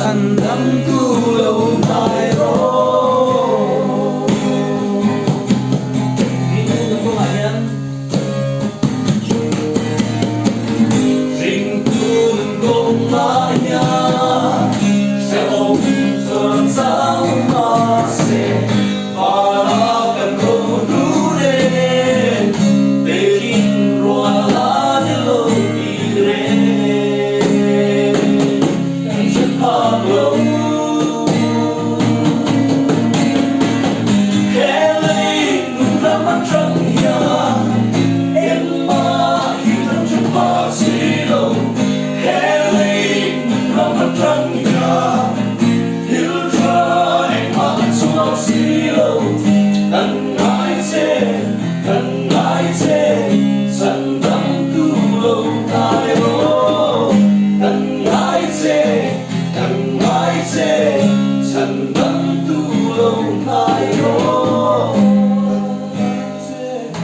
thành tâm tu lâu dài rồi. Rình tu cùng lá nhà sẽ ôm xuân sáng mà sẽ và lá cần cầu đủ đêm để khi rùa lá để lâu đi đến rất thơm lâu. Hãy lấy nụ nắng mắt trăng nhà em mà khi trăng trong hoa suy lâu. Hãy lấy nụ nắng mắt trăng nhà hiểu cho anh mà xuống suy lâu. Đừng ngại chê dần tâm tu lâu dài rồi. Đừng ngại chê dần